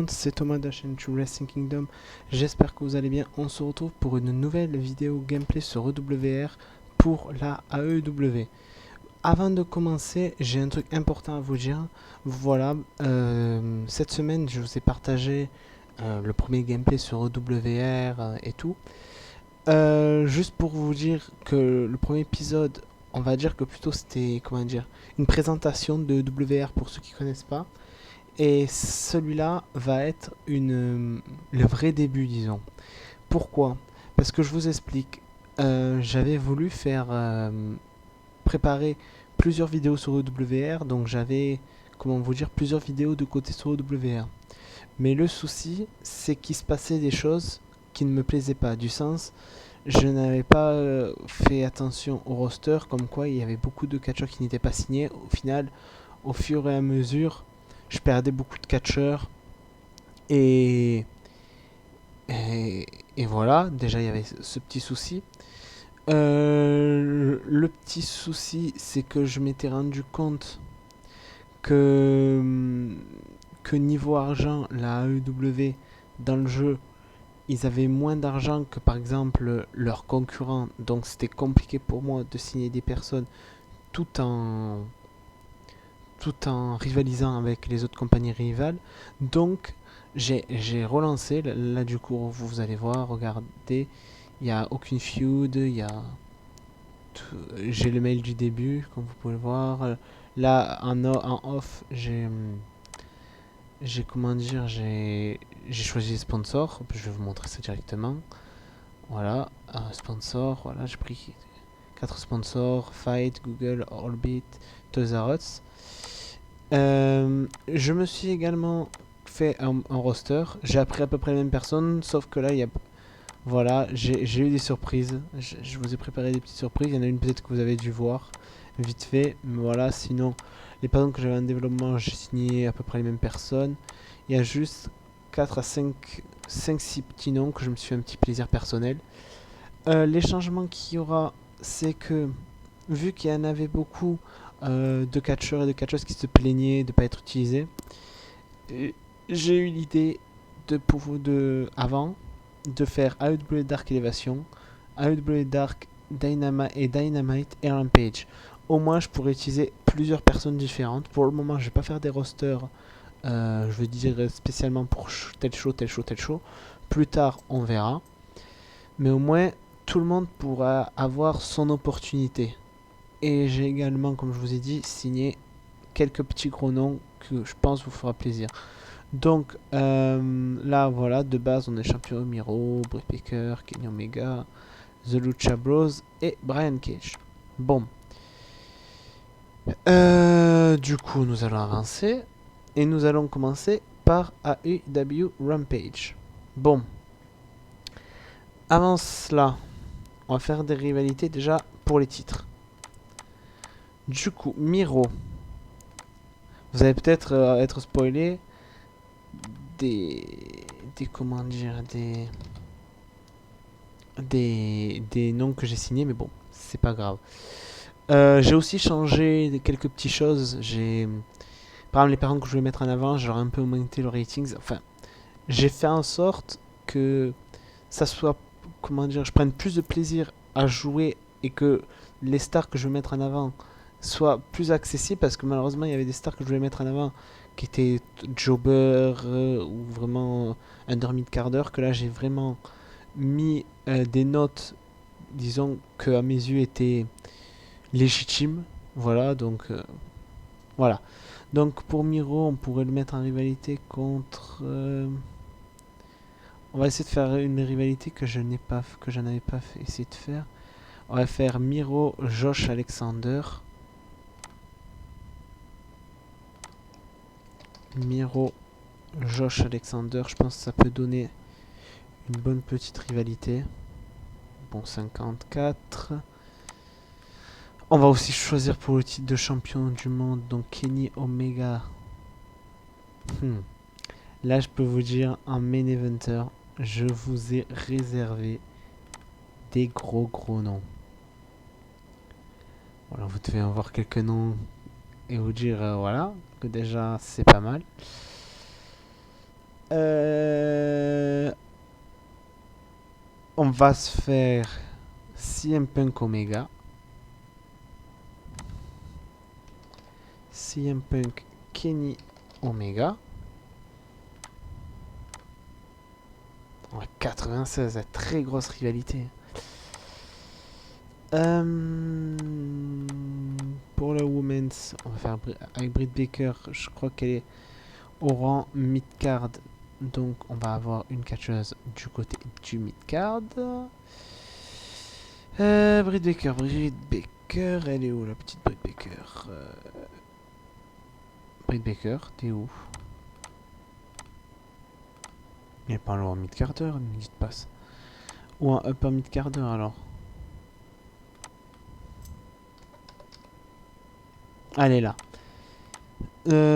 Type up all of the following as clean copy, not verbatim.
monde, c'est Thomas de la chaîne True Wrestling Kingdom. J'espère que vous allez bien. On se retrouve pour une nouvelle vidéo gameplay sur EWR pour la AEW. Avant de commencer, j'ai un truc important à vous dire. Voilà, cette semaine, je vous ai partagé le premier gameplay sur EWR et tout. Juste pour vous dire que le premier épisode, on va dire que plutôt c'était, comment dire, une présentation de EWR pour ceux qui connaissent pas. Et celui-là va être le vrai début, disons. Pourquoi? Parce que je vous explique. J'avais voulu faire préparer plusieurs vidéos sur EWR, donc j'avais, comment vous dire, plusieurs vidéos de côté sur EWR. Mais le souci, c'est qu'il se passait des choses qui ne me plaisaient pas. Du sens, je n'avais pas fait attention au roster, comme quoi il y avait beaucoup de catcheurs qui n'étaient pas signés. Au final, au fur et à mesure, je perdais beaucoup de catcheurs et, et voilà, déjà il y avait ce petit souci. Le petit souci, c'est que je m'étais rendu compte que, que niveau argent, la AEW dans le jeu, ils avaient moins d'argent que par exemple leurs concurrents, donc c'était compliqué pour moi de signer des personnes tout en tout en rivalisant avec les autres compagnies rivales. Donc j'ai relancé, là du coup vous allez voir, regardez, il n'y a aucune feud, j'ai le mail du début comme vous pouvez le voir. Là en off j'ai comment dire, j'ai choisi les sponsors, je vais vous montrer ça directement. Voilà, un sponsor, voilà, j'ai pris 4 sponsors, Fight, Google, Orbit, Toys R Us. Je me suis également fait un roster. J'ai appris à peu près les mêmes personnes, sauf que là, voilà, j'ai eu des surprises. Je vous ai préparé des petites surprises. Il y en a une peut-être que vous avez dû voir vite fait. Mais voilà, sinon, les personnes que j'avais en développement, j'ai signé à peu près les mêmes personnes. Il y a juste 4 à 5-6 petits noms que je me suis fait un petit plaisir personnel. Les changements qu'il y aura, c'est que vu qu'il y en avait beaucoup de catcheurs et de catcheuses qui se plaignaient de ne pas être utilisés, j'ai eu l'idée avant de faire AEW Dark Elevation, AEW Dark Dynamite et Rampage. Au moins, je pourrais utiliser plusieurs personnes différentes. Pour le moment, je vais pas faire des rosters, je veux dire spécialement pour tel show, tel show, tel show. Plus tard, on verra. Mais au moins, tout le monde pourra avoir son opportunité. Et j'ai également, comme je vous ai dit, signé quelques petits gros noms que je pense vous fera plaisir. Donc là, voilà, de base, on est champion Miro, Britt Baker, Kenny Omega, The Lucha Bros et Brian Cage. Bon. Du coup, nous allons avancer et nous allons commencer par AEW Rampage. Bon. Avant cela, on va faire des rivalités déjà pour les titres. Du coup, Miro. Vous allez peut-être être spoilé des comment dire des noms que j'ai signés, mais bon, c'est pas grave. J'ai aussi changé quelques petites choses. Par exemple, les personnes que je voulais mettre en avant, j'aurais un peu augmenté le ratings. Enfin, j'ai fait en sorte que ça soit, comment dire, je prenne plus de plaisir à jouer et que les stars que je veux mettre en avant soient plus accessibles, parce que malheureusement, il y avait des stars que je voulais mettre en avant qui étaient jobber ou vraiment under mid-quart d'heure, que là j'ai vraiment mis des notes, disons, que à mes yeux étaient légitimes. Voilà, donc voilà. Donc pour Miro, on pourrait le mettre en rivalité contre. On va essayer de faire une rivalité que je n'ai pas, que je n'avais pas essayé de faire. On va faire Miro, Josh Alexander. Miro, Josh Alexander. Je pense que ça peut donner une bonne petite rivalité. Bon, 54. On va aussi choisir pour le titre de champion du monde, donc Kenny Omega. Là, je peux vous dire, en main eventer, je vous ai réservé des gros noms. Voilà, vous devez en voir quelques noms et vous dire, voilà, que déjà c'est pas mal. Euh, on va se faire CM Punk Omega. CM Punk Kenny Omega. Ouais, 96, la très grosse rivalité. Pour le Women's, on va faire avec Britt Baker. Je crois qu'elle est au rang mid-card. Donc on va avoir une catcheuse du côté du mid-card. Britt Baker, elle est où la petite Britt Baker Britt Baker, t'es où? Elle est pas en mid-carder, ne dites pas ça. Ou un upper mid-carder alors. Elle est là.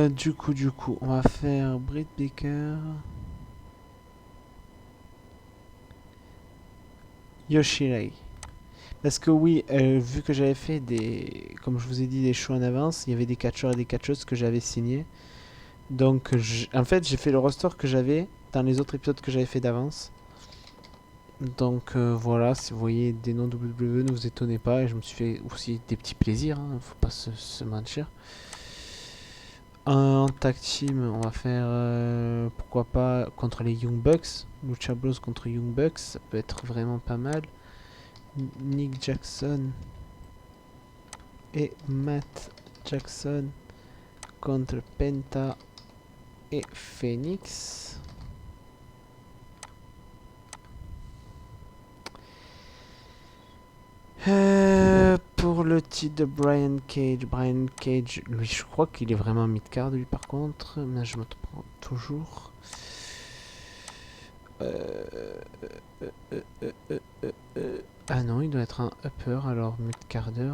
Du coup, on va faire Britt Baker. Yoshirai. Parce que oui, vu que j'avais fait des, comme je vous ai dit, des choix en avance, il y avait des catcheurs et des catcheuses que j'avais signés. Donc, en fait, j'ai fait le roster que j'avais dans les autres épisodes que j'avais fait d'avance. Donc voilà, si vous voyez des noms WWE, ne vous étonnez pas. Et je me suis fait aussi des petits plaisirs, hein, faut pas se mentir. En tag team, on va faire pourquoi pas contre les Young Bucks. Lucha Bros contre Young Bucks, ça peut être vraiment pas mal. Nick Jackson et Matt Jackson contre Penta et Phoenix. Pour le titre de Brian Cage, lui je crois qu'il est vraiment mid-card lui par contre, mais je me trompe toujours. Ah non, il doit être un upper alors mid-carder.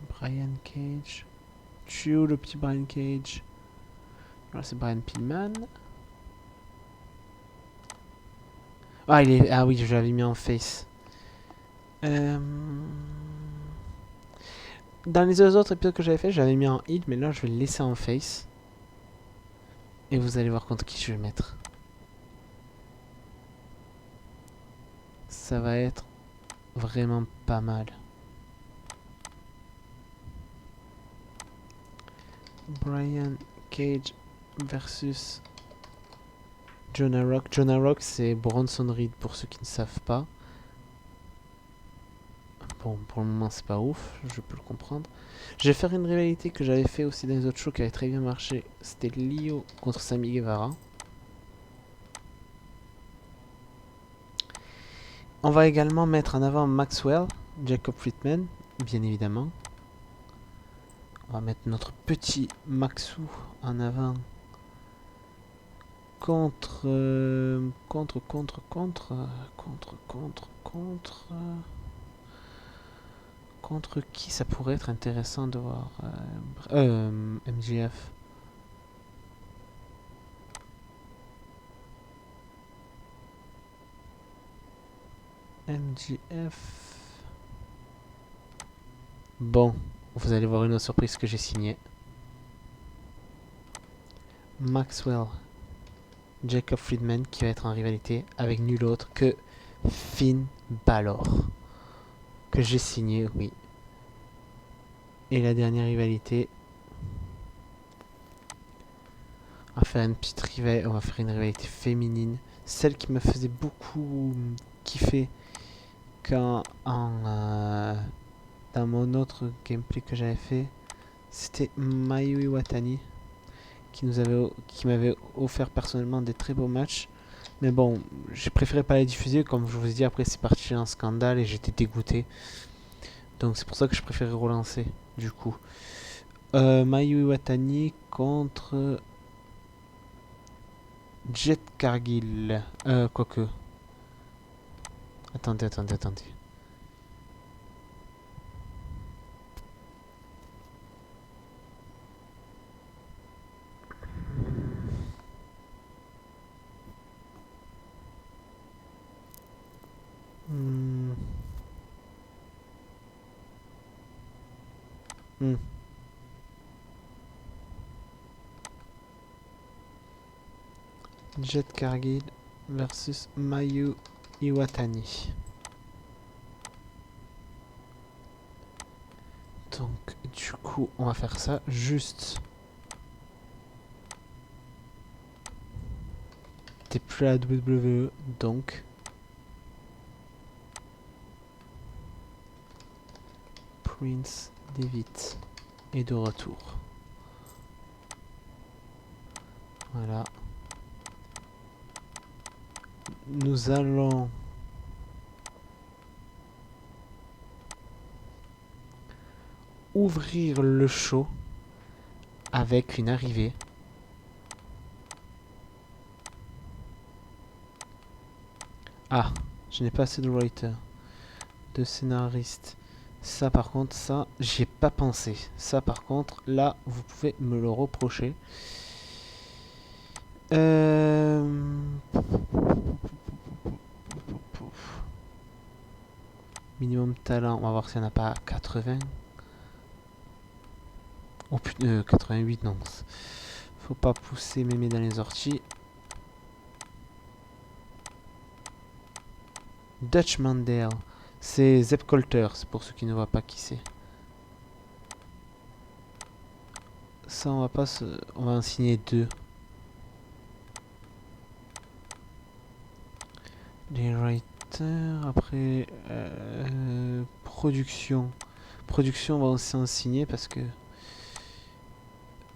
Brian Cage. Tu es où le petit Brian Cage? Là c'est Brian Pillman. Ah, ah oui, je l'avais mis en face. Dans les deux autres épisodes que j'avais fait, j'avais mis en heal, mais là je vais le laisser en face. Et vous allez voir contre qui je vais mettre. Ça va être vraiment pas mal. Brian Cage versus Jonah Rock. Jonah Rock, c'est Bronson Reed pour ceux qui ne savent pas. Bon, pour le moment, c'est pas ouf, je peux le comprendre. Je vais faire une rivalité que j'avais fait aussi dans les autres shows qui avait très bien marché. C'était Lio contre Sammy Guevara. On va également mettre en avant Maxwell, Jacob Friedman, bien évidemment. On va mettre notre petit Maxou en avant contre contre qui ça pourrait être intéressant de voir MJF. MJF. Bon, vous allez voir une autre surprise que j'ai signée. Maxwell, Jacob Friedman qui va être en rivalité avec nul autre que Finn Balor. Que j'ai signé, oui. Et la dernière rivalité, on va faire une rivalité féminine. Celle qui me faisait beaucoup kiffer quand dans mon autre gameplay que j'avais fait, c'était Mayu Iwatani qui m'avait offert personnellement des très beaux matchs. Mais bon, j'ai préféré pas les diffuser. Comme je vous ai dit, après c'est parti en scandale et j'étais dégoûté. Donc c'est pour ça que je préférais relancer, du coup. Mayu Iwatani contre Jet Cargill. Quoique. Attendez. Hmm. Hmm. Jet Cargill versus Mayu Iwatani. Donc, du coup, on va faire ça juste. T'es plus à la WWE, donc. Prince Devitt est de retour. Voilà. Nous allons ouvrir le show avec une arrivée. Ah, je n'ai pas assez de writer, de scénariste. Ça par contre, ça, j'y ai pas pensé. Ça par contre, là, vous pouvez me le reprocher. Minimum talent, on va voir s'il n'y en a pas 80. Oh putain, 88, non. Faut pas pousser mémé dans les orties. Dutch Mandel, c'est Zeb Colter, c'est pour ceux qui ne voient pas qui c'est. Ça, on va pas se... On va en signer 2. Les writers, après... production. Production, on va aussi en signer parce que...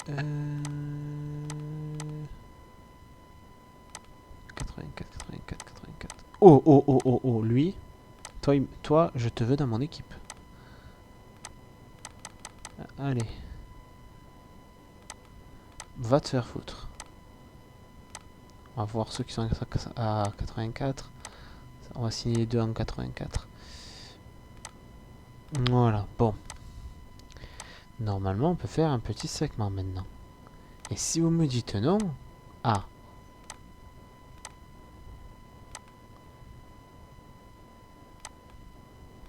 84, 84, 84. Oh, oh, oh, oh, oh, lui. Toi, je te veux dans mon équipe. Allez. Va te faire foutre. On va voir ceux qui sont à 84. On va signer les deux en 84. Voilà, bon. Normalement, on peut faire un petit segment maintenant. Et si vous me dites non... Ah.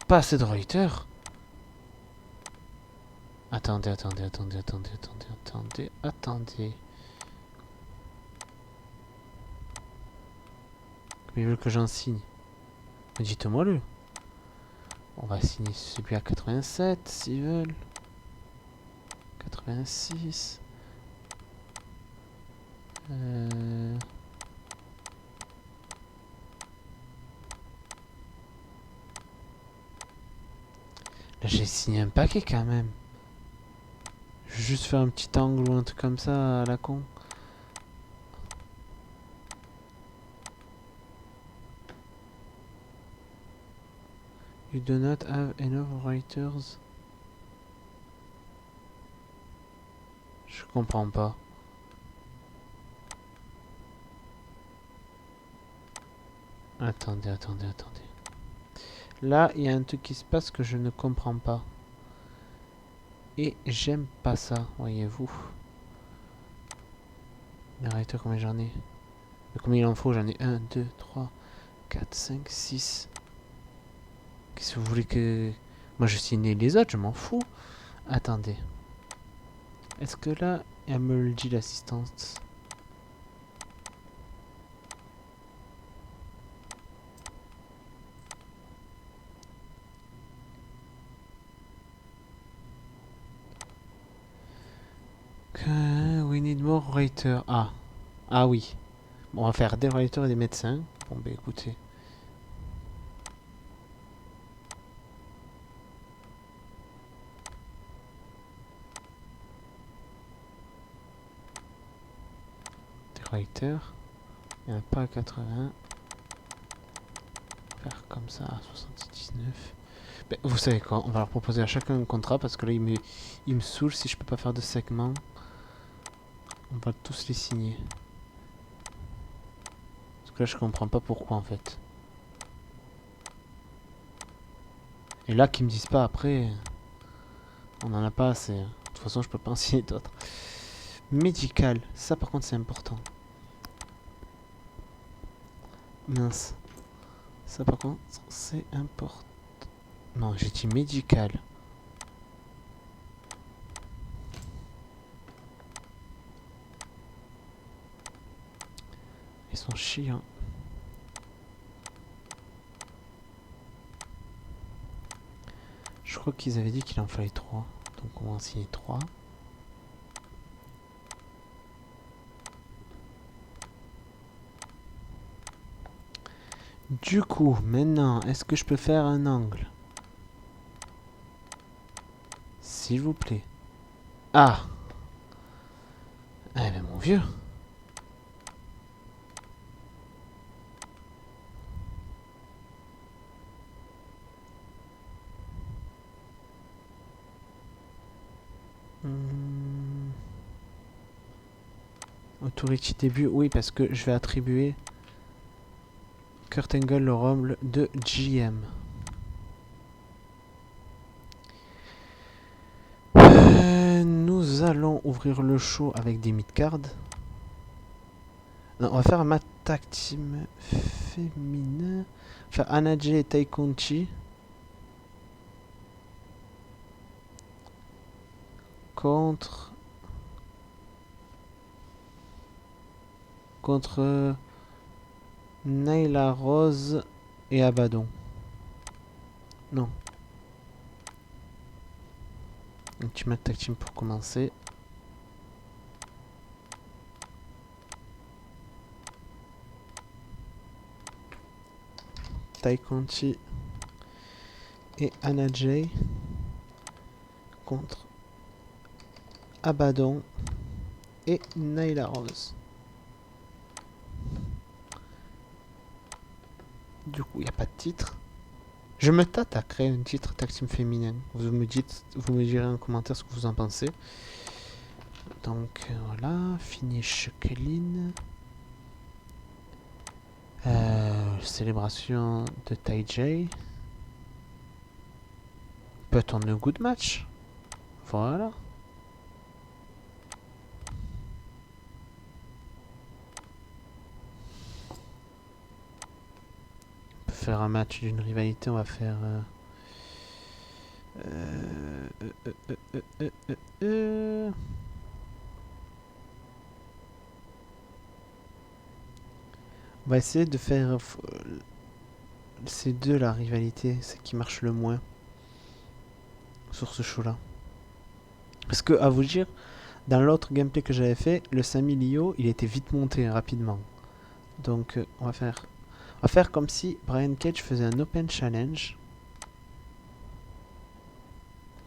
Pas assez de writer. Attendez. Mais ils veulent que j'en signe. Dites-moi le. On va signer celui à 87 s'ils veulent. 86. Là j'ai signé un paquet quand même. Je vais juste faire un petit angle ou un truc comme ça à la con. You do not have enough writers. Je comprends pas. Attendez. Là, il y a un truc qui se passe que je ne comprends pas. Et j'aime pas ça, voyez-vous. Les writers, combien j'en ai? Combien il en faut? J'en ai 1, 2, 3, 4, 5, 6. Qu'est-ce que vous voulez que... Moi, je signe les autres, je m'en fous. Attendez. Est-ce que là, elle me le dit, l'assistance? We need more writers. Ah. Ah oui. Bon, on va faire des writers et des médecins. Bon, bah écoutez. Des writers. Il n'y en a pas à 80. Faire comme ça à 79. Ben, vous savez quoi, on va leur proposer à chacun un contrat parce que là il me saoule si je peux pas faire de segment. On va tous les signer. Parce que là je comprends pas pourquoi en fait. Et là qu'ils me disent pas après, on en a pas assez. De toute façon je peux pas en signer d'autres. Médical, ça par contre c'est important. Mince. Ça par contre c'est important. Non, j'ai dit médical. Ils sont chiants. Je crois qu'ils avaient dit qu'il en fallait 3. Donc on va en signer 3. Du coup, maintenant, est-ce que je peux faire un angle? S'il vous plaît. Ah! Eh ben mon vieux. Authority début, oui, parce que je vais attribuer Kurt Angle le rôle de GM. Nous allons ouvrir le show avec des mid-cards. Non, on va faire un match tag team féminin. Faire Anna Jay et Tai Conchi contre Nyla Rose et Abaddon. Non. Un petit match tag team pour commencer. Tai Conchi et Anna Jay contre Abaddon et Nyla Rose. Du coup, il n'y a pas de titre. Je me tâte à créer un titre tag team féminin. Vous me direz en commentaire ce que vous en pensez. Donc voilà, finish clean. Célébration de Tai Jay. Put on a good match. Voilà. On peut faire un match d'une rivalité, on va faire... On va essayer de faire ces deux la rivalité, c'est qui marche le moins sur ce show là. Parce que à vous dire, dans l'autre gameplay que j'avais fait, le Sami Lio il était vite monté rapidement. Donc on va faire comme si Brian Cage faisait un open challenge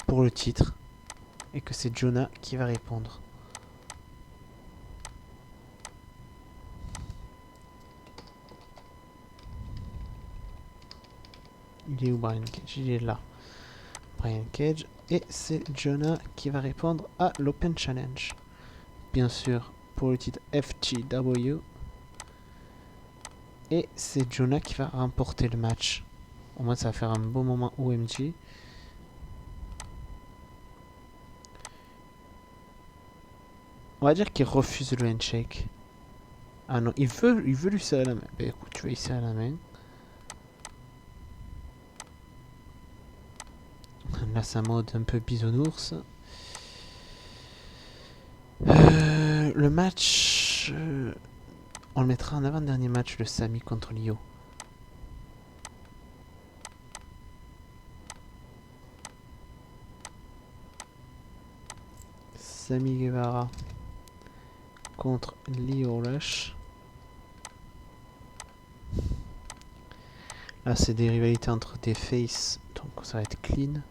pour le titre et que c'est Jonah qui va répondre. Il est où Brian Cage? Il est là. Brian Cage. Et c'est Jonah qui va répondre à l'Open Challenge. Bien sûr, pour le titre FTW. Et c'est Jonah qui va remporter le match. Au moins, ça va faire un bon moment OMG. On va dire qu'il refuse le handshake. Ah non, il veut lui serrer la main. Bah écoute, tu vas lui serrer la main. Là, c'est un mode un peu bisounours. Le match... on le mettra en avant-dernier match, le Sami contre Lio. Sami Guevara contre Lio Rush. Là, c'est des rivalités entre des faces, donc ça va être clean.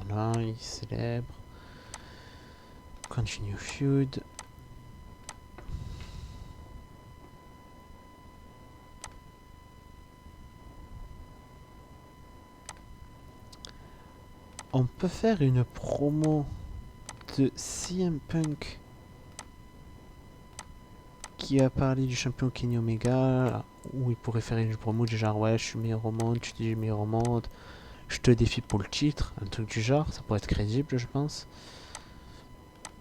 Voilà, il célèbre. Continue feud. On peut faire une promo de CM Punk qui a parlé du champion Kenny Omega, où il pourrait faire une promo du genre ouais je suis meilleur au monde, tu dis meilleur au monde, je te défie pour le titre, un truc du genre, ça pourrait être crédible je pense.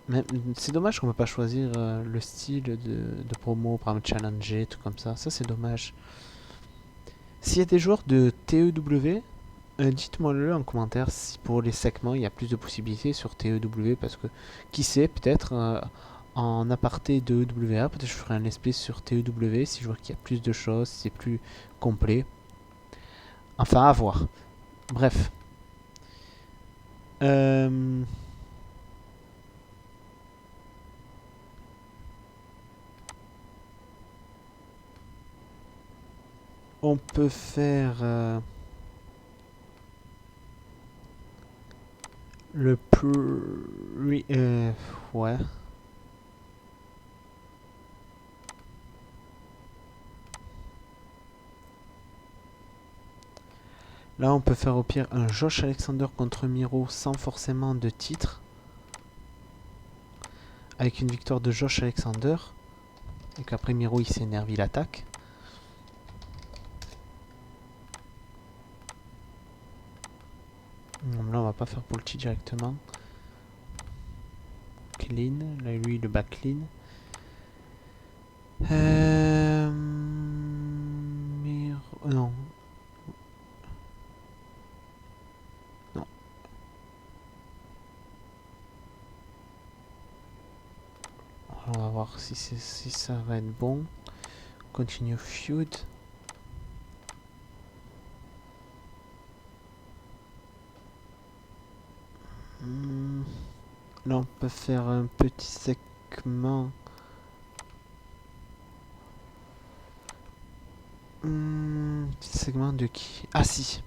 Mais c'est dommage qu'on ne peut pas choisir le style de promo, par exemple challenger, tout comme ça c'est dommage. S'il y a des joueurs de TEW, Dites-moi-le en commentaire si pour les segments il y a plus de possibilités sur TEW parce que qui sait, peut-être en aparté de EWA, peut-être je ferai un let's play sur TEW si je vois qu'il y a plus de choses, si c'est plus complet. Enfin, à voir. Bref. Euh, on peut faire le plus... ouais. Là, on peut faire au pire un Josh Alexander contre Miro sans forcément de titre. Avec une victoire de Josh Alexander. Et qu'après Miro il s'énerve, il attaque. Là, on va pas faire Paul T directement. Clean. Là, lui, le back clean. Miro... non. Non. On va voir si ça va être bon. Continue feud. Là, on peut faire un petit segment. Petit segment de qui? Ah si.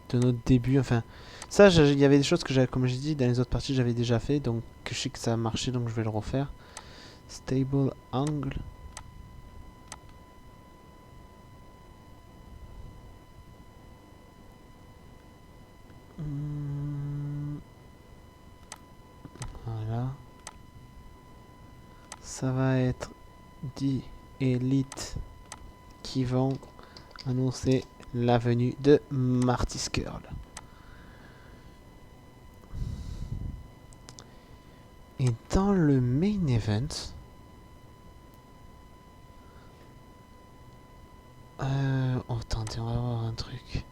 De notre début, enfin. Ça, il y avait des choses que j'avais, comme j'ai dit, dans les autres parties, j'avais déjà fait. Donc, que je sais que ça a marché, donc je vais le refaire. Stable angle. Voilà. Ça va être 10 élites qui vont annoncer la venue de Marty Scurll. Et dans le main event, oh attendez, on va voir un truc.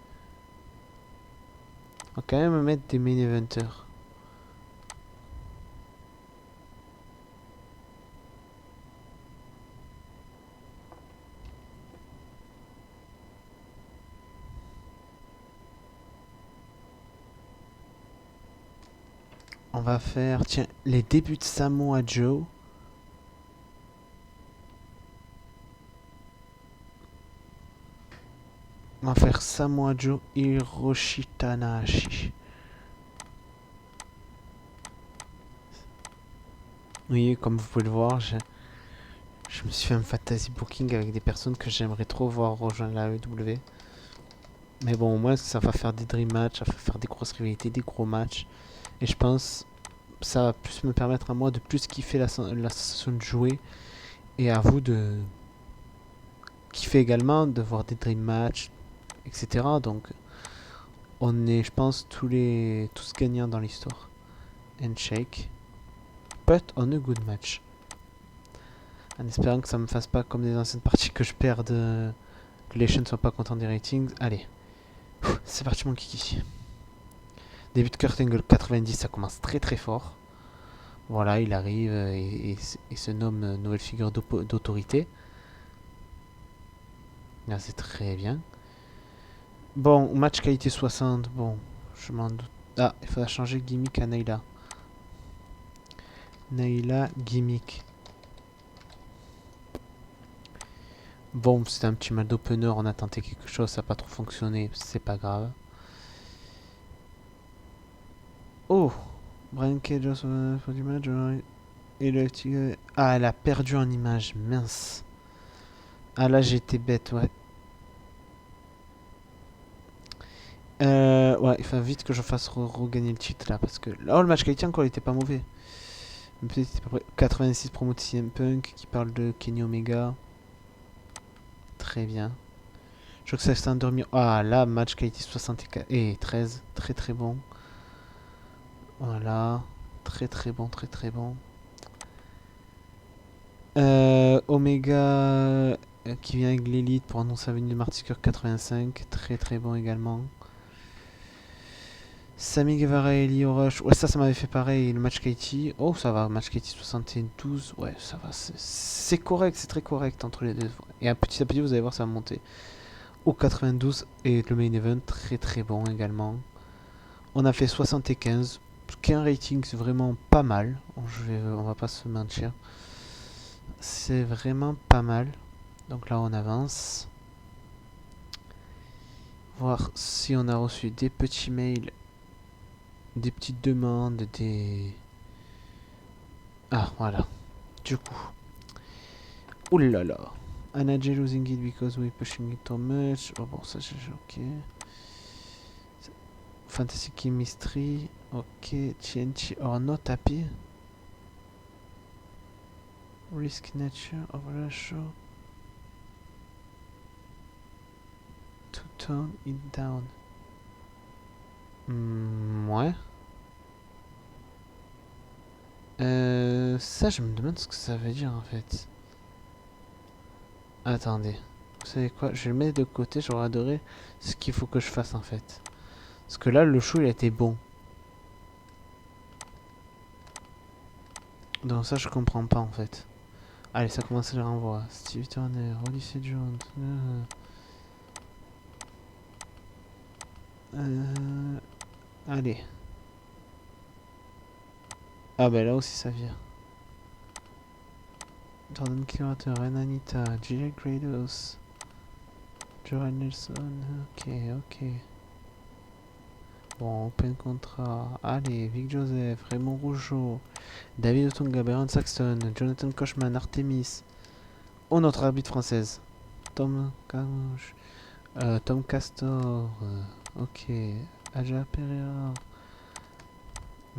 On va quand même mettre des main eventers. On va faire, tiens, les débuts de Samoa Joe. On va faire Samoa Joe Hiroshi Tanahashi. Oui, comme vous pouvez le voir, je me suis fait un fantasy booking avec des personnes que j'aimerais trop voir rejoindre la AEW. Mais bon, au moins ça va faire des dream matchs, ça va faire des grosses rivalités, des gros matchs. Et je pense que ça va plus me permettre à moi de plus kiffer la sensation de jouer. Et à vous de kiffer également, de voir des dream matchs, etc. Donc on est, je pense, tous gagnants dans l'histoire. Handshake. But on a good match. En espérant que ça me fasse pas comme des anciennes parties que je perde, que les chaînes soient pas contents des ratings. Allez, c'est parti mon kiki. Début de Kurt Angle 90, ça commence très très fort. Voilà, il arrive et se nomme nouvelle figure d'autorité. Là, c'est très bien. Bon, match qualité 60, bon, je m'en doute. Ah, il faudra changer gimmick à Naila. Naila, gimmick. Bon, c'était un petit mal d'opener, on a tenté quelque chose, ça n'a pas trop fonctionné, c'est pas grave. Oh, Brian Cage pour du match. Et le ah, elle a perdu en image, mince. Ah là, j'ai été bête, ouais. Ouais, il faut vite que je fasse regagner le titre là, parce que... Oh, le match qualité encore, il était pas mauvais. Peut-être 86 promo de CM Punk qui parle de Kenny Omega. Très bien. Je crois que ça s'est endormi. Ah là, match qualité 64 et 13. Très très bon. Voilà. Très très bon, très très bon. Omega qui vient avec l'élite pour annoncer la venue de Martyr 85. Très très bon également. Sami Guevara et Lio Rush. Ouais, ça m'avait fait pareil. Le match Katie. Oh, ça va. Match Katie 72. Ouais, ça va. C'est correct. C'est très correct entre les deux. Et à petit, vous allez voir, ça va monter. Au 92. Et le main event, très très bon également. On a fait 75. Ce qui est un rating, c'est vraiment pas mal. On va pas se mentir. C'est vraiment pas mal. Donc là, on avance. Voir si on a reçu des petits mails, des petites demandes, des... Ah, voilà. Du coup. Oulala. Anaje losing it because we pushing it too much. Oh bon, ça j'ai ok. Fantasy Chemistry. Ok. TNT or not happy. Risk nature of the show. To tone it down. Ouais. Ça, je me demande ce que ça veut dire en fait. Attendez. Vous savez quoi? Je vais le mettre de côté, j'aurais adoré ce qu'il faut que je fasse en fait. Parce que là, le show, il a été bon. Donc ça, je comprends pas en fait. Allez, ça commence le renvoi. Steve Turner, Odyssey Jones. Allez. Ah bah là aussi ça vient. Jordan Curator, Anita, J.J. Grados, Johan Nelson. Ok, ok. Bon, open contrat. Allez, Vic Joseph, Raymond Rougeau, David Otunga, Baron Saxton, Jonathan Kochman, Artemis. Oh, notre arbitre française. Tom Camouche. Tom Castor. Ok. Aja Pereira.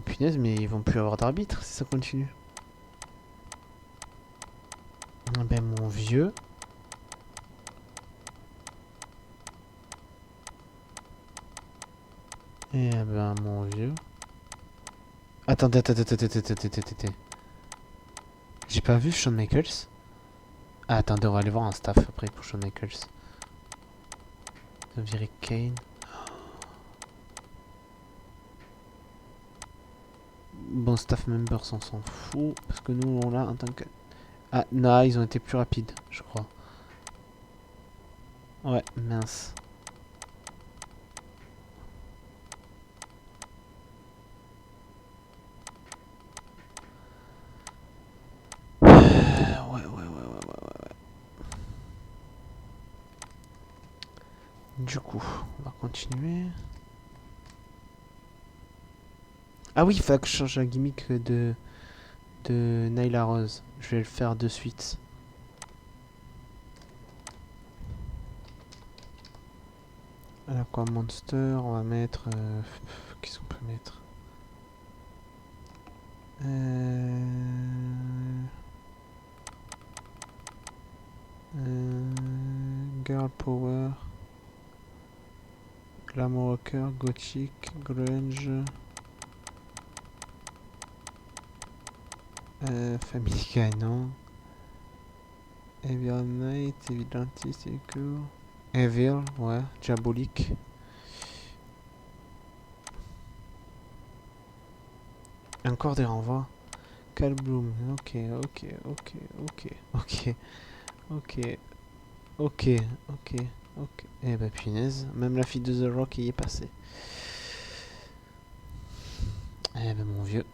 Punaise, mais ils vont plus avoir d'arbitre si ça continue. Ah ben, mon vieux. Eh ben, mon vieux. Attendez. J'ai pas vu Shawn Michaels. Ah, attendez, on va aller voir un staff après pour Shawn Michaels. Virer Kane. Bon, staff members, on s'en fout. Parce que nous, on l'a en tant que... Ah, non, ils ont été plus rapides, je crois. Ouais, mince. Ouais. Du coup, on va continuer. Ah oui, il faut que je change la gimmick de Nyla Rose. Je vais le faire de suite. Alors quoi, Monster, on va mettre... qu'est-ce qu'on peut mettre Girl Power, Glamour Rocker, Gothic, Grunge, Family Guy, non. Evil Knight, Evidentist, c'est cool. Evil, ouais, Diabolique. Encore des renvois. Cal Bloom, ok. Eh ben punaise, même la fille de The Rock y est passée. Eh ben mon vieux.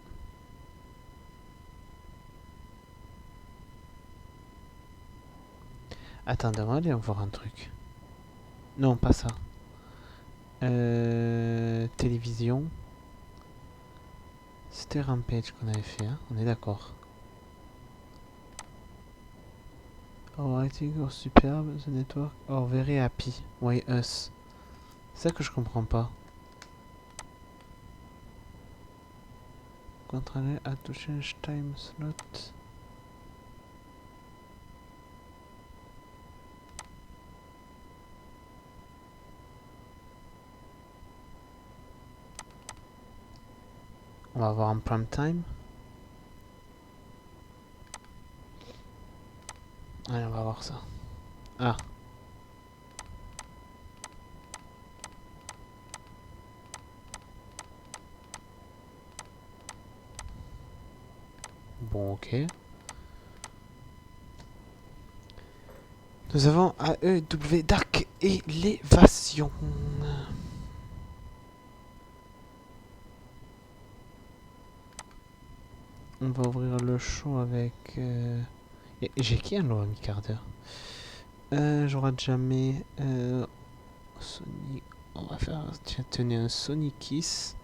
Attendez, on va aller voir un truc. Non, pas ça. Télévision. C'était Rampage qu'on avait fait, hein, on est d'accord. Or I think or superbe, the network, or very happy. Why us? C'est ça que je comprends pas. Contrôler à to change time slot. On va voir en prime time. Allez, on va voir ça. Ah. Bon, ok. Nous avons AEW Dark Élévation. On va ouvrir le show avec... J'ai qui un lot à mi-quart d'heure? Je rate jamais... Sonic... On va faire... Tiens, tenez un Sonic Kiss.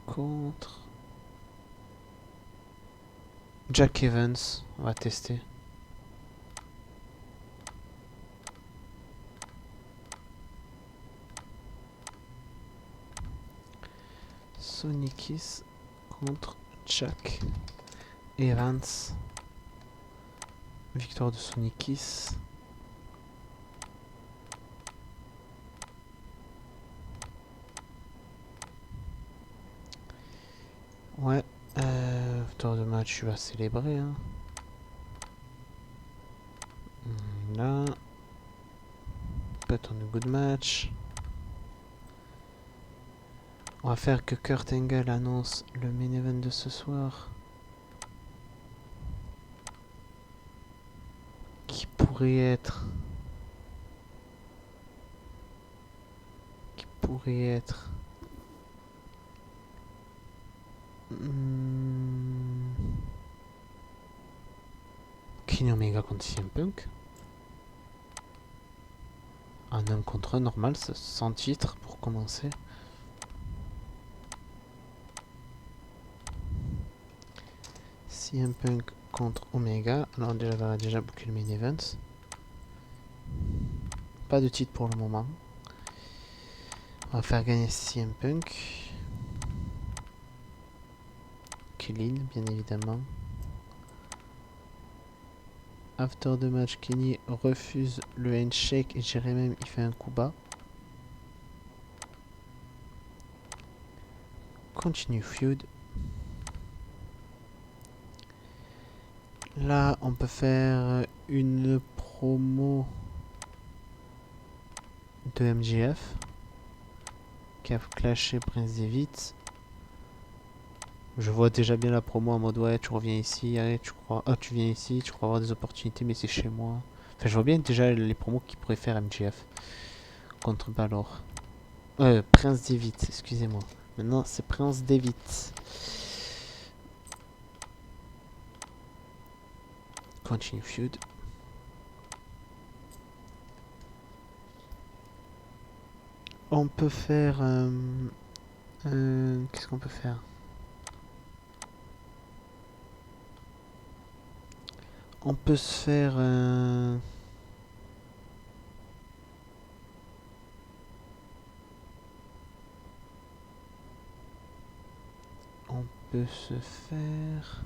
Contre... Jack Evans. On va tester. Sonic Kiss contre Jack Evans. Victoire de Sonic Kiss. Ouais. Victoire de match, tu vas célébrer. Hein. Là. Peut-être un good match. On va faire que Kurt Angle annonce le main event de ce soir. Qui pourrait être... Kenny Omega contre CM Punk. Un 1 contre 1 normal, sans titre pour commencer. CM Punk contre Omega. Alors déjà, on va déjà booker le main event. Pas de titre pour le moment. On va faire gagner CM Punk. Clean, bien évidemment. After the match, Kenny refuse le handshake et Jerry même il fait un coup bas. Continue feud. Là, on peut faire une promo de MJF qui a clashé Prince Devitt. Je vois déjà bien la promo en mode ouais, tu reviens ici, allez, tu viens ici, tu crois avoir des opportunités, mais c'est chez moi. Enfin, je vois bien déjà les promos qu'il pourrait faire MJF contre Balor. Prince Devitt, excusez-moi. Maintenant, c'est Prince Devitt. Continue feud. On peut faire... qu'est-ce qu'on peut faire? On peut se faire... on peut se faire...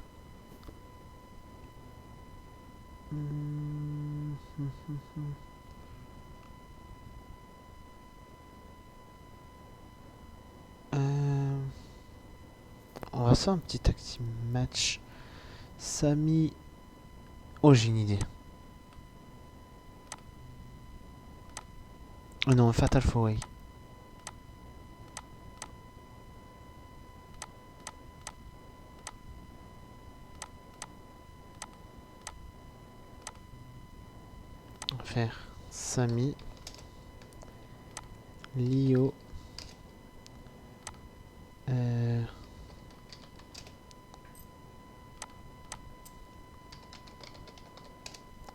on va faire un petit tag team match. Sami... Oh, j'ai une idée. Oh non, Fatal 4-Way. On va faire Sami, Lio,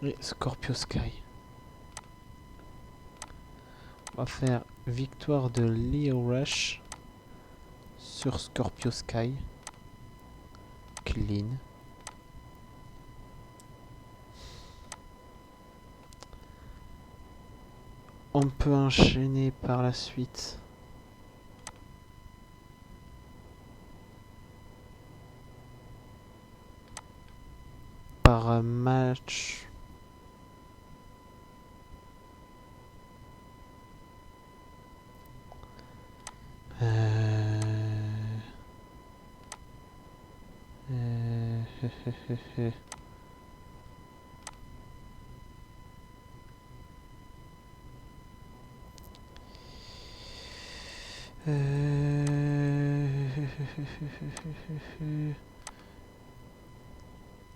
et Scorpio Sky. On va faire victoire de Lio Rush sur Scorpio Sky. Clean. On peut enchaîner par la suite. Par un match. Euh...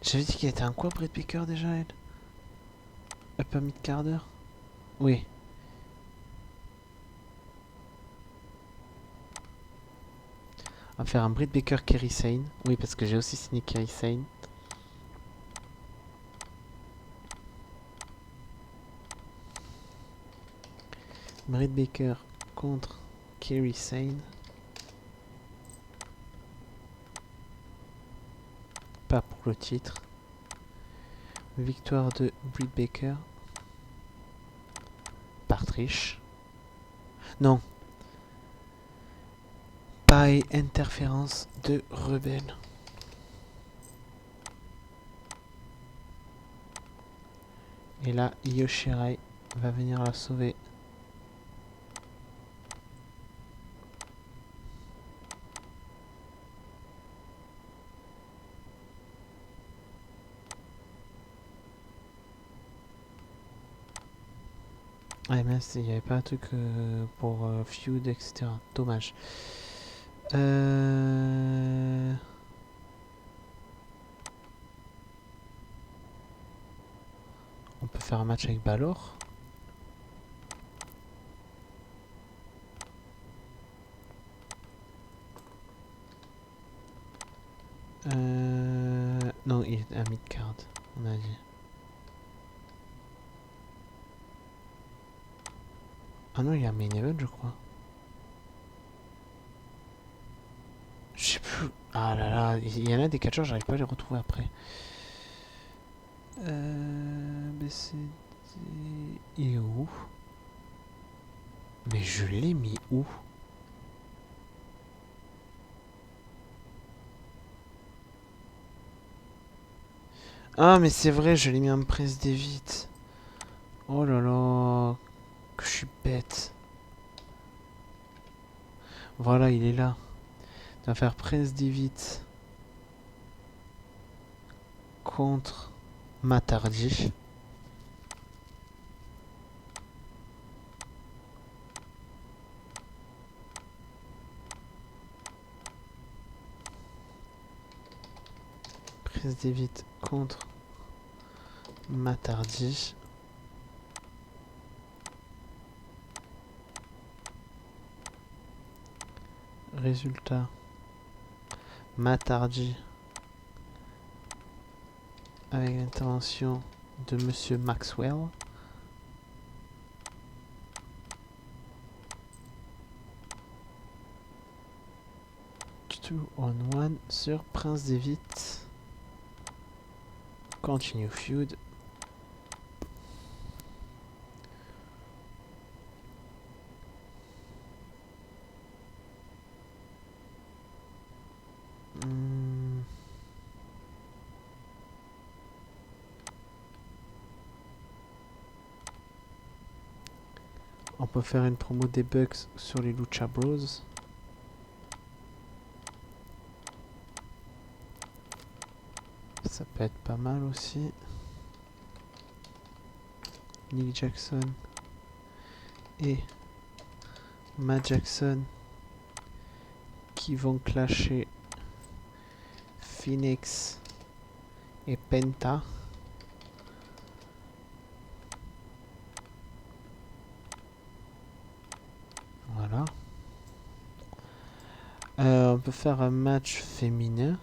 J'avais dit qu'elle était un quoi, Britt Baker, déjà, elle? Pas mis de quart d'heure? Oui. On va faire un Britt Baker, Kerry Sane. Oui, parce que j'ai aussi signé Kerry Sane. Britt Baker contre Kerry Sane. Pas pour le titre. Victoire de Britt Baker. Par triche. Non. By interférence de rebelle. Et là, Io Shirai va venir la sauver. Ouais, mais il n'y avait pas un truc pour feud, etc. Dommage. On peut faire un match avec Balor. Non, il est à mid-card, on a dit. Ah non, il y a un main event, je crois. Je sais plus. Ah là là, il y en a des catcheurs, j'arrive pas à les retrouver après. BCD. Et où? Mais je l'ai mis où? Ah, mais c'est vrai, je l'ai mis en presse d'évite. Oh là là, que je suis bête. Voilà, il est là. On va faire presse d'évite contre Matardi. Presse d'évite contre Matardi. Résultat. Matardi avec l'intervention de Monsieur Maxwell. 2-on-1 sur Prince Devitt. Continue feud. On peut faire une promo des Bucks sur les Lucha Bros. Ça peut être pas mal aussi. Nick Jackson et Matt Jackson qui vont clasher Phoenix et Penta. Voilà. On peut faire un match féminin.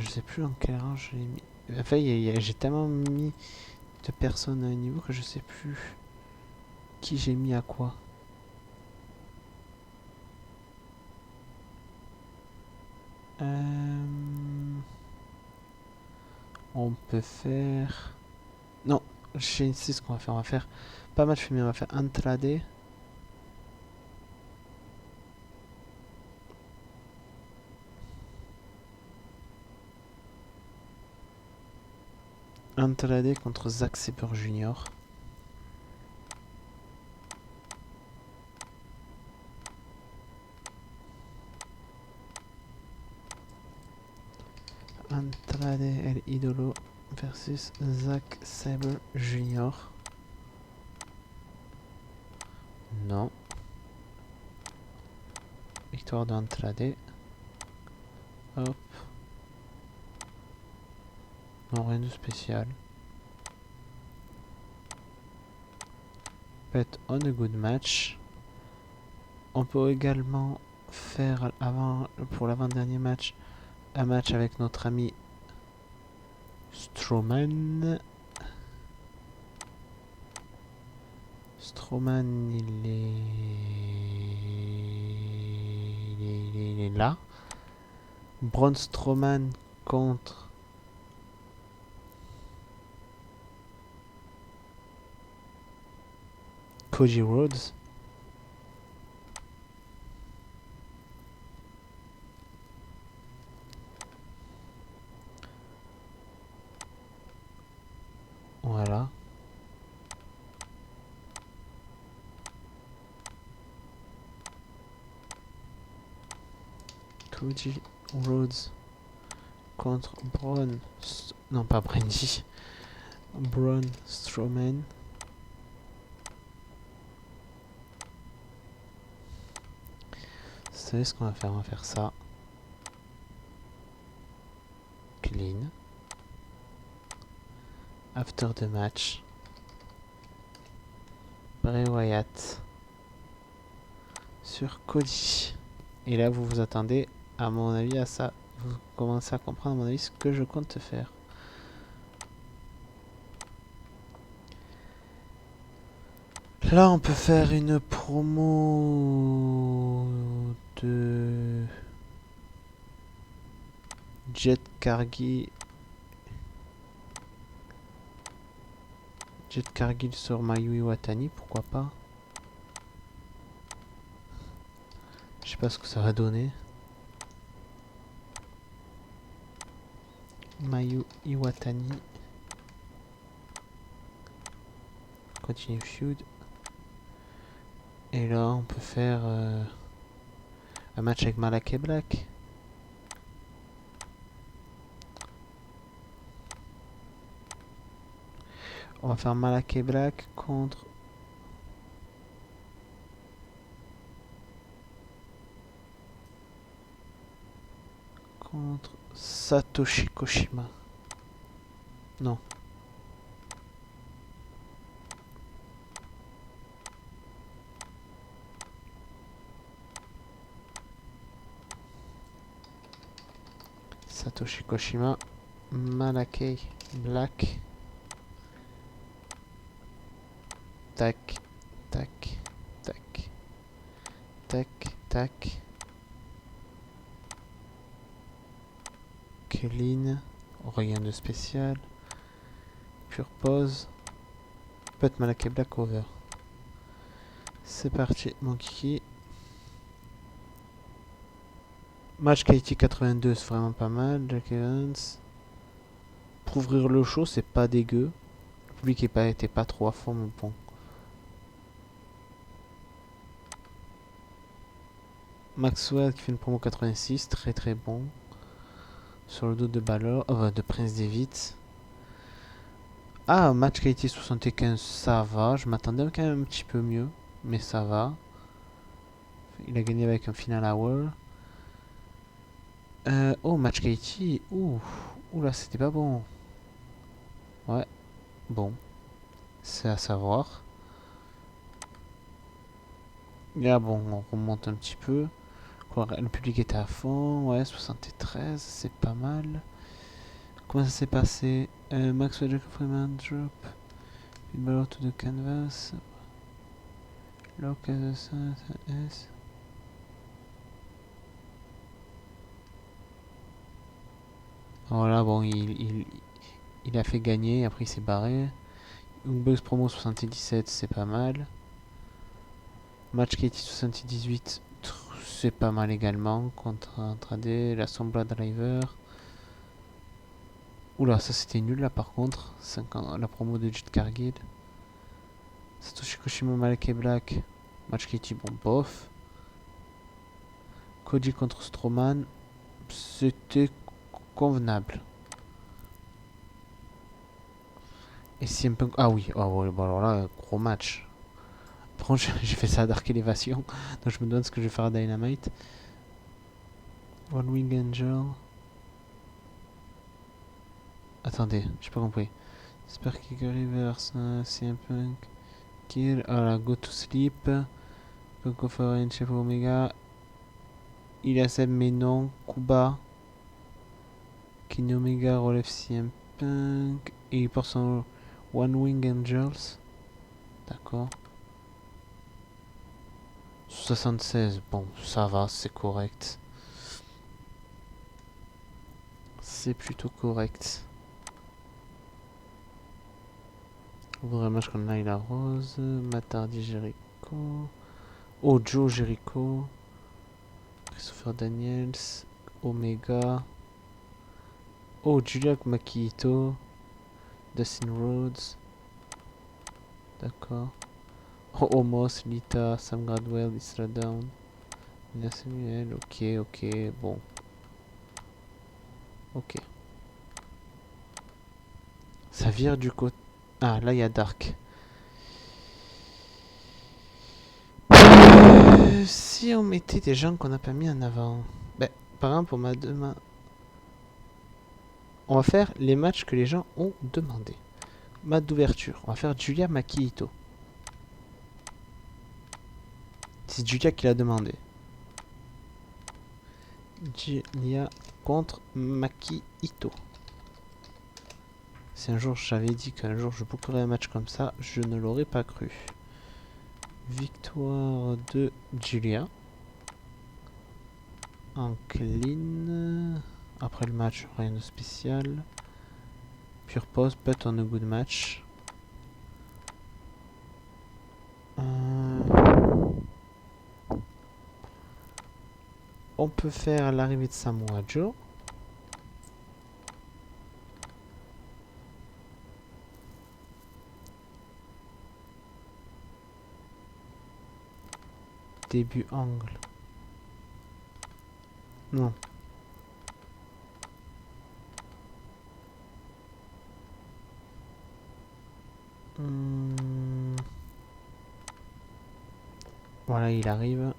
Je sais plus en quel rang je l'ai mis. Enfin, j'ai tellement mis de personnes à un niveau que je sais plus qui j'ai mis à quoi. On peut faire... Non, je sais ce qu'on va faire. On va faire pas match féminin, on va faire Andrade. Andrade contre Zack Sabre Jr. Andrade El Idolo versus Zack Sabre Jr. Non. Victoire d'Andrade. Hop. Non, rien de spécial. Bet on a good match. On peut également faire pour l'avant-dernier match un match avec notre ami Strowman. Strowman, il est là. Braun Strowman contre Cody Rhodes. Voilà. Cody Rhodes contre non, pas Brandy. Braun Strowman. Vous savez ce qu'on va faire? On va faire ça. Clean. After the match. Bray Wyatt sur Cody. Et là, vous vous attendez, à mon avis, à ça. Vous commencez à comprendre, à mon avis, ce que je compte faire. Là, on peut faire une promo de Jet Cargill sur Mayu Iwatani, pourquoi pas. Je sais pas ce que ça va donner. Mayu Iwatani. Continue feud. Et là, on peut faire un match avec Malakai Black. On va faire Malakai Black contre Satoshi Kojima. Non. Satoshi Kojima, Malakai Black. Tac, tac, tac, tac, tac. Clean, rien de spécial. Pure pause. Put Malakai Black over. C'est parti, mon kiki. Match quality 82, c'est vraiment pas mal. Jack Evans. Pour ouvrir le show, c'est pas dégueu. Le public était pas trop à fond, mais bon. Maxwell qui fait une promo 86, très très bon. Sur le dos de Balor, de Prince David. Ah, match qualité 75, ça va. Je m'attendais quand même un petit peu mieux, mais ça va. Il a gagné avec un final hour. Oh, match qualité. Ouh, là, c'était pas bon. Ouais, bon. C'est à savoir. Là, bon, on remonte un petit peu. Le public était à fond. Ouais, 73, c'est pas mal. Comment ça s'est passé? Maxwell Jacob Freeman drop. Une balle to the canvas. Lock as a S. Voilà, bon, il a fait gagner, après il s'est barré. Young Bucks promo 77, c'est pas mal. Match KT 78, c'est pas mal également. Contre Andrade, la Sombra Driver. Oula, ça c'était nul là par contre. La promo de Jet Cargill. Satoshi Kojima Malakai Black. Match KT, bon, bof. Cody contre Strowman. C'était convenable. Et si un peu... Ah oui, oh, ouais, bon alors là, gros match. Par contre, j'ai fait ça à Dark Elevation, donc je me demande ce que je vais faire à Dynamite. One Wing Angel. Attendez, j'ai pas compris. J'espère qu'il reverse, CM Punk. Kill, voilà, go to sleep. Go for un chef Omega. Il accepte mais non. Kuba. Kenny Omega relève CM Punk. Et il porte son One Wing Angels. D'accord. 76, bon, ça va, c'est correct. C'est plutôt correct. Vraiment, je connais la Rose. Matardi Jericho. Oh, Joe Jericho. Christopher Daniels. Omega. Oh, Julia Makito. Dustin Rhodes. D'accord. Oh, Omos, Lita, Sam Gradwell, Isla Down. Nina Samuel, ok, bon. Ok. Ça vire du côté... Ah, là, il y a Dark. Si on mettait des gens qu'on n'a pas mis en avant... Ben, par exemple, pour ma demande... On va faire les matchs que les gens ont demandé. Match d'ouverture. On va faire Julia Maki-Ito. C'est Julia qui l'a demandé. Julia contre Maki-Ito. Si un jour j'avais dit qu'un jour je bouclerais un match comme ça, je ne l'aurais pas cru. Victoire de Julia. En clean. Après le match, rien de spécial. Pure pause, but on a good match. On peut faire l'arrivée de Samoa Joe. Début angle. Non. Voilà, il arrive.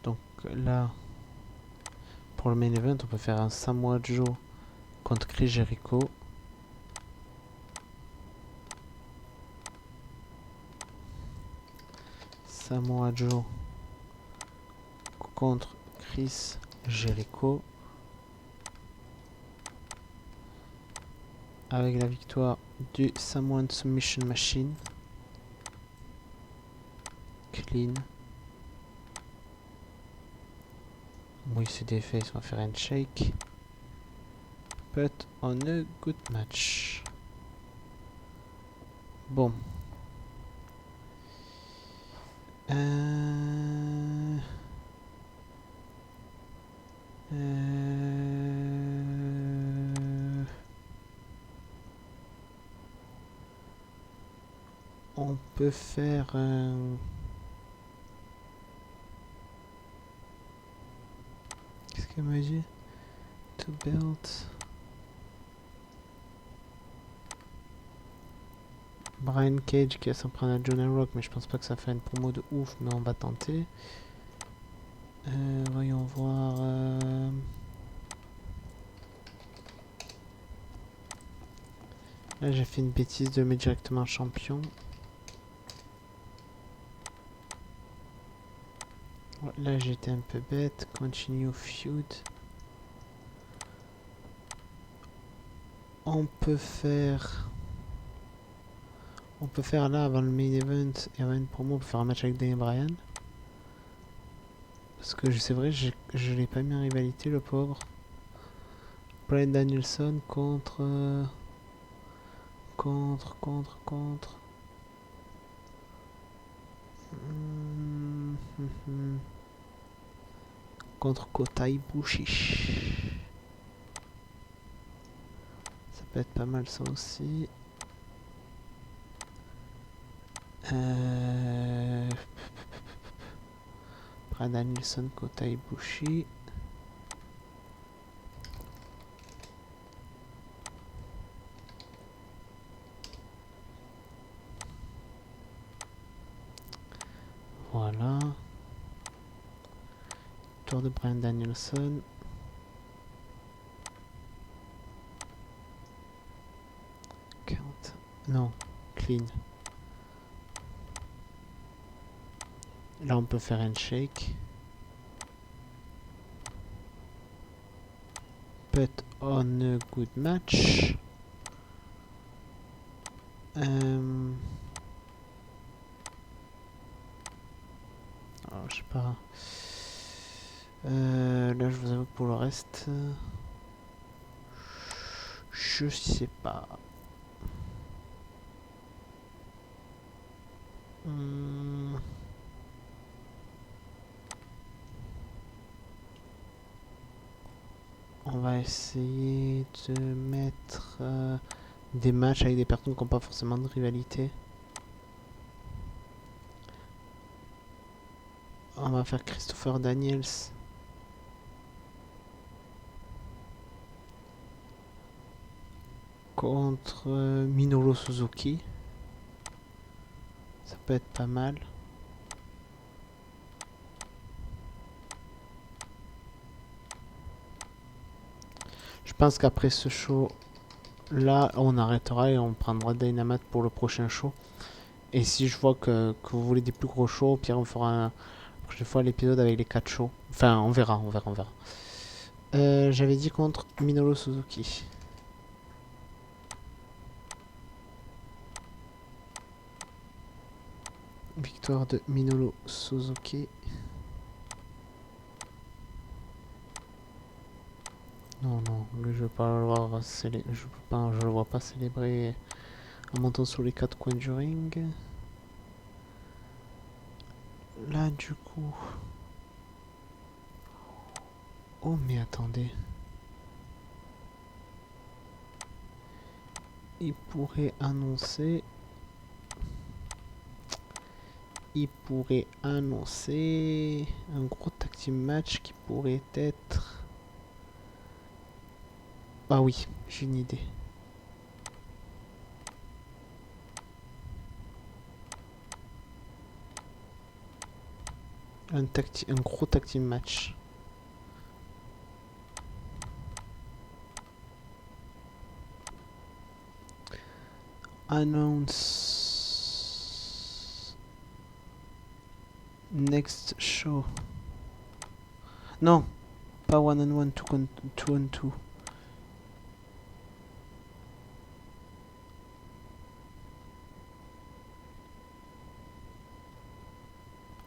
Donc là, pour le main event, on peut faire un Samoa Joe contre Chris Jericho. Samoa Joe contre Chris Jericho. Avec la victoire du Samoan Submission Machine. Clean. Bon, il se défait, on va faire un shake. But on a good match. Bon. On peut faire un... Qu'est-ce qu'elle m'a dit? To build... Brian Cage qui va s'en prendre à Jonah Rock, mais je pense pas que ça fait une promo de ouf, mais on va tenter. Voyons voir... Là j'ai fait une bêtise de mettre directement champion. Là j'étais un peu bête. Continue feud. On peut faire là avant le main event et avant une promo, on peut faire un match avec Daniel Bryan. Parce que c'est vrai, je l'ai pas mis en rivalité le pauvre. Bryan Danielson contre... Contre Kota Ibushi. Ça peut être pas mal ça aussi. Bryan Danielson, Kota Ibushi. Voilà. Tour de Bryan Danielson. Count. Non, clean. Là, on peut faire un shake. Put on a good match. Alors, je sais pas. Là, je vous avoue que pour le reste, je sais pas. On va essayer de mettre des matchs avec des personnes qui n'ont pas forcément de rivalité. On va faire Christopher Daniels contre Minoru Suzuki. Ça peut être pas mal. Je pense qu'après ce show là, on arrêtera et on prendra Dynamite pour le prochain show. Et si je vois que vous voulez des plus gros shows, au pire on fera la prochaine fois l'épisode avec les 4 shows. Enfin, on verra. J'avais dit contre Minoru Suzuki. Victoire de Minoru Suzuki. Non, lui je veux pas le voir je le vois pas célébrer en montant sur les 4 coins du ring. Là du coup... Oh mais attendez. Il pourrait annoncer un gros tag team match qui pourrait être... Ah oui, j'ai une idée. Un gros tag team match. Announce next show. Non, pas 1-on-1, 2-on-2.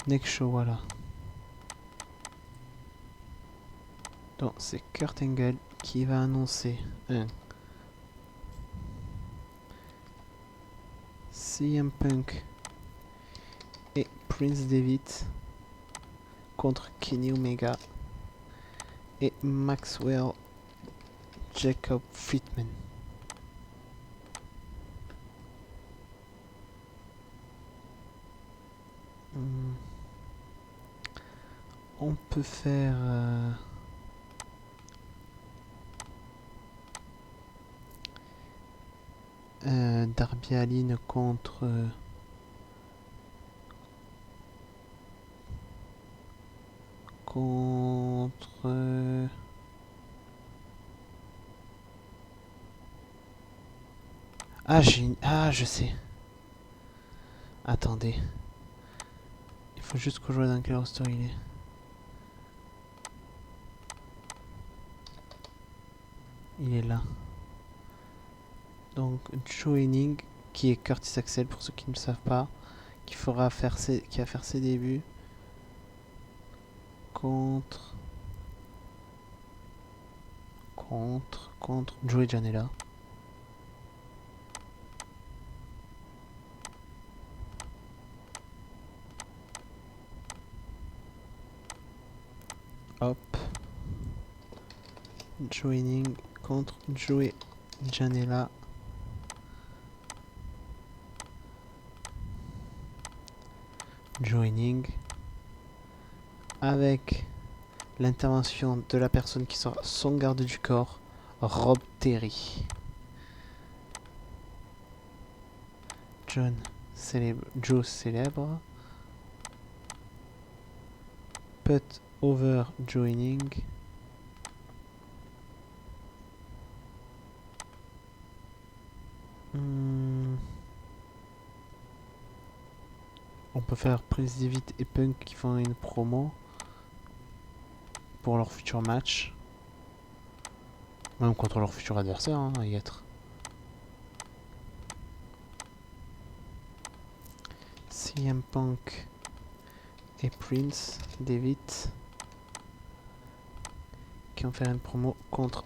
Next show, voilà. Donc c'est Kurt Angle qui va annoncer un CM Punk et Prince Devitt contre Kenny Omega et Maxwell Jacob Friedman. On peut faire Darby Allin contre je sais. Attendez. Il faut juste que je vois dans quel roster il est. Il est là. Donc Joe Hennig, qui est Curtis Axel pour ceux qui ne le savent pas, qui a faire ses débuts contre Joey Janela. Hop. Joe Hennig contre Joey Janela. Joining. Avec l'intervention de la personne qui sera son garde du corps, Rob Terry. Joe célèbre. Put over joining. On peut faire Prince David et Punk qui font une promo pour leur futur match. Même contre leur futur adversaire, hein, à y être. CM Punk et Prince David qui vont faire une promo contre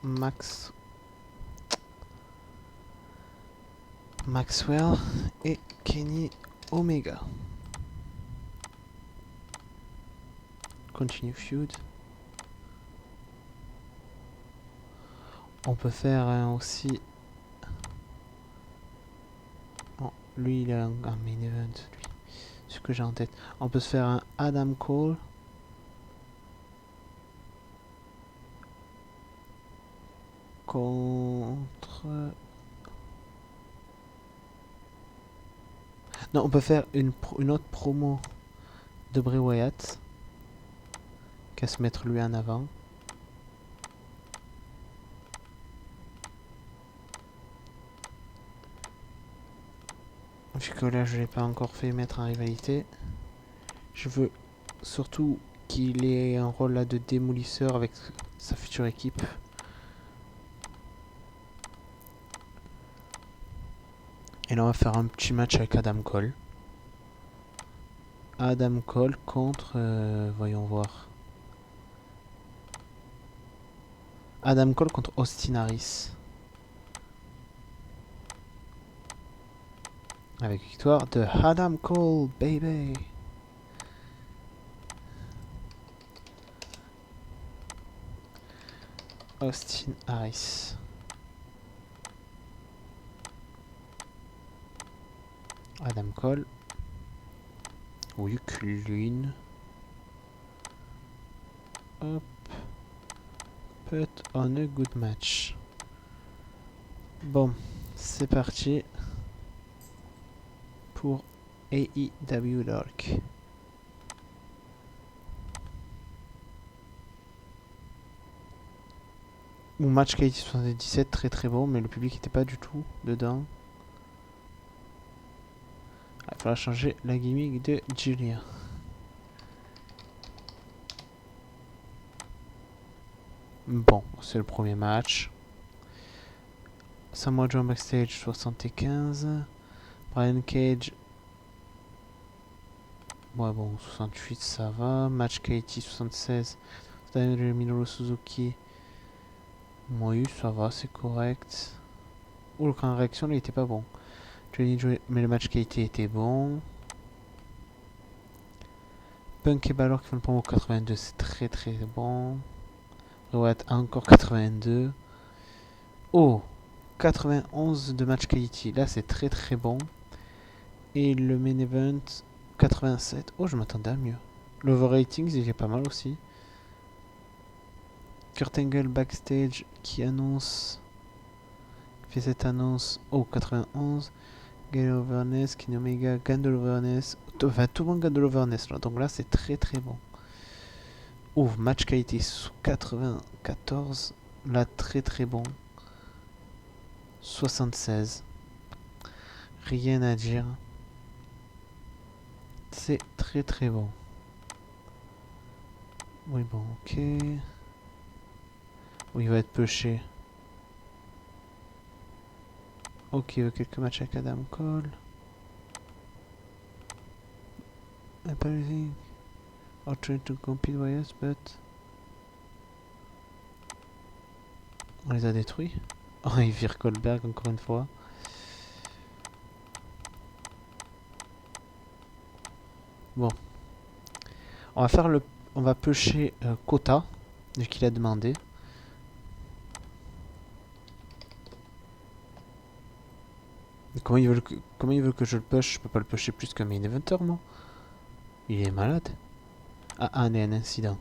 Maxwell et Kenny Omega. Continue feud. On peut faire aussi... Oh, lui il a un main event, lui. Ce que j'ai en tête. On peut se faire un Adam Cole. Contre... Non, on peut faire une autre promo de Bray Wyatt. Qu'à se mettre lui en avant. Vu que là je l'ai pas encore fait mettre en rivalité. Je veux surtout qu'il ait un rôle là de démolisseur avec sa future équipe. Et là on va faire un petit match avec Adam Cole. Adam Cole contre... voyons voir. Adam Cole contre Austin Harris. Avec victoire de Adam Cole, baby. Austin Harris. Adam Cole. Oui, clean. Hop. Put on a good match. Bon, c'est parti pour AEW Dark. Mon match qualité 77, très très bon, mais le public n'était pas du tout dedans. Il faudra changer la gimmick de Julia. Bon, c'est le premier match. Samoa Joe backstage 75. Brian Cage. Ouais, bon, 68 ça va. Match KT 76. Minoru Suzuki. Oui, ça va, c'est correct. Oh, le cran de réaction, il était pas bon. Mais le match KT était bon. Punk et Balor qui font le promo 82, c'est très très bon. Watt encore 82. Oh, 91 de match quality. Là, c'est très très bon. Et le main event 87. Oh, je m'attendais à mieux. L'overratings, il est pas mal aussi. Kurt Angle backstage qui annonce. Fait cette annonce. Oh, 91. Gale Overness, Kenny Omega, gagne de l'Overness. Enfin, tout le monde gagne de l'Overness là. Donc là, c'est très très bon. Oh, match qualité sous 94. Là, très très bon. 76. Rien à dire. C'est très très bon. Oui, bon, ok. Oui, il va être pushé. Ok, quelques matchs avec Adam Cole. Apparently, are trying to compete with us, but... On les a détruits. Oh, il vire Goldberg encore une fois. Bon. On va faire le... On va pusher Kota, vu qu'il a demandé. Comment il veut que je le push? Je peux pas le pusher plus qu'un main eventer, moi. Il est malade. Ah, un incident.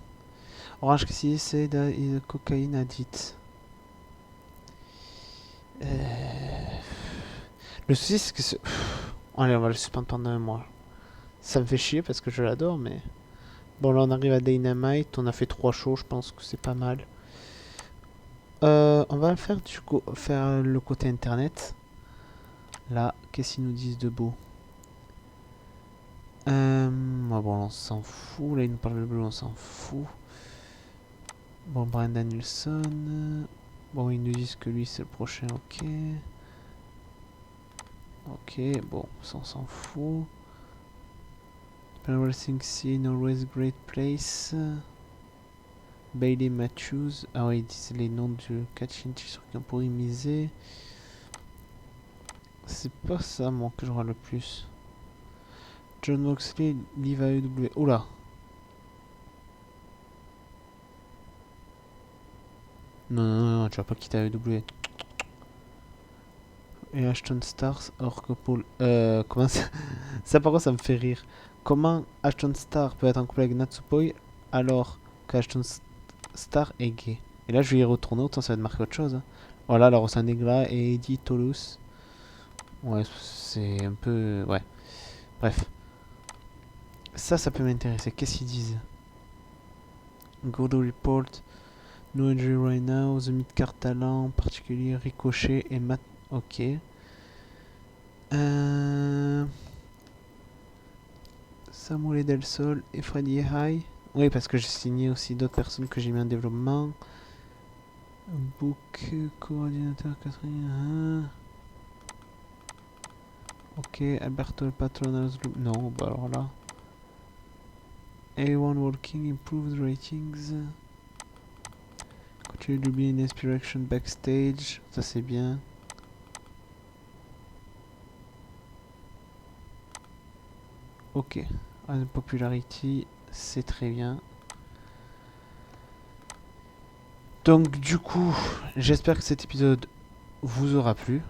Orange Cassidy said that he's a cocaine addict. Le souci, c'est que ce... Allez, on va le suspendre pendant un mois. Ça me fait chier parce que je l'adore, mais... Bon, là, on arrive à Dynamite. On a fait 3 shows, je pense que c'est pas mal. On va faire, faire le côté internet. Là, qu'est-ce qu'ils nous disent de beau? Bon, on s'en fout. Là, ils nous parlent de bleu, on s'en fout. Bon, Bryan Danielson. Bon, ils nous disent que lui, c'est le prochain, ok. Ok, bon, ça, on s'en fout. Wrestling scene, always great place. Bailey Matthews. Ah ouais, ils disent les noms du catch sur qui on pourrait miser. C'est pas ça, moi, que j'aurai le plus. John Moxley, Liv AEW. Oula! Non, tu vas pas quitter AEW. Et Ashton Stars, or que Paul. Comment ça. Ça, par contre, ça me fait rire. Comment Ashton Star peut être en couple avec Natsupoi alors qu'Ashton Star est gay? Et là, je vais y retourner, autant ça va te marquer autre chose. Hein. Voilà, la Rosa Negra et Eddie Toulouse. Ouais, c'est un peu. Ouais. Bref. Ça peut m'intéresser. Qu'est-ce qu'ils disent? Godo Report. No injury right now. The mid-card talent, en particulier Ricochet et Matt. Ok. Samuel Del Sol et Freddy High. Oui, parce que j'ai signé aussi d'autres personnes que j'ai mis en développement. Book, coordinateur Catherine. Ok, Alberto El Patron. Non, bah alors là. A1 Walking, Improved Ratings. Continue de be in Inspiration Backstage. Ça c'est bien. Ok. Popularity, c'est très bien. Donc du coup, j'espère que cet épisode vous aura plu.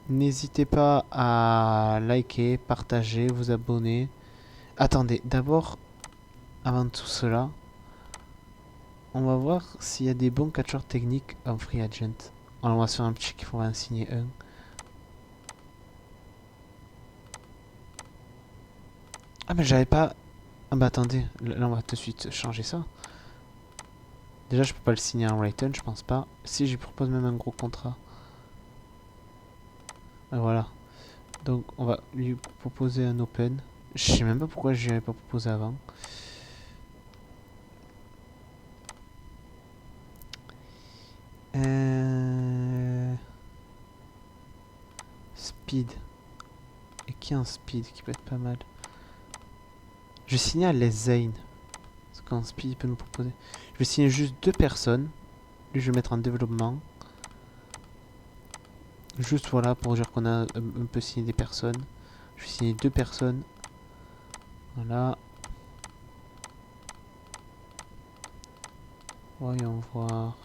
N'hésitez pas à liker, partager, vous abonner. Attendez, d'abord, avant tout cela, on va voir s'il y a des bons catcheurs techniques en free agent. On va sur un petit qu'il faudra en signer un. Ah mais j'avais pas... Ah bah attendez, là on va tout de suite changer ça. Déjà je peux pas le signer en Rayton, je pense pas. Si, je lui propose même un gros contrat. Et voilà. Donc on va lui proposer un open. Je sais même pas pourquoi je lui avais pas proposé avant. Speed. Et qui a un speed qui peut être pas mal? Je vais signer à Les Zane. Parce qu'en speed il peut nous proposer. Je vais signer juste 2 personnes. Lui je vais mettre en développement. Juste voilà pour dire qu'on a un peu signé des personnes. Je vais signer 2 personnes. Voilà. Voyons voir.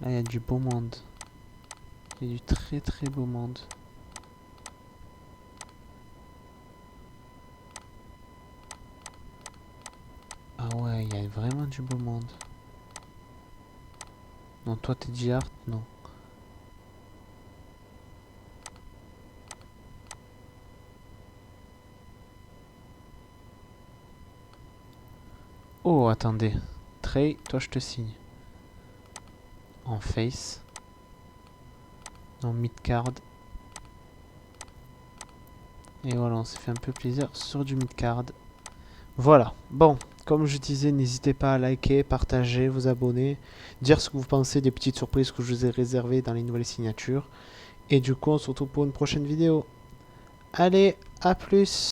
Là, il y a du beau monde. Il y a du très très beau monde. Ah ouais, il y a vraiment du beau monde. Non, toi t'es J-Art, non. Oh, attendez. Trey, toi je te signe. En face. En mid-card. Et voilà, on s'est fait un peu plaisir sur du mid-card. Voilà. Bon, comme je disais, n'hésitez pas à liker, partager, vous abonner. Dire ce que vous pensez des petites surprises que je vous ai réservées dans les nouvelles signatures. Et du coup, on se retrouve pour une prochaine vidéo. Allez, à plus!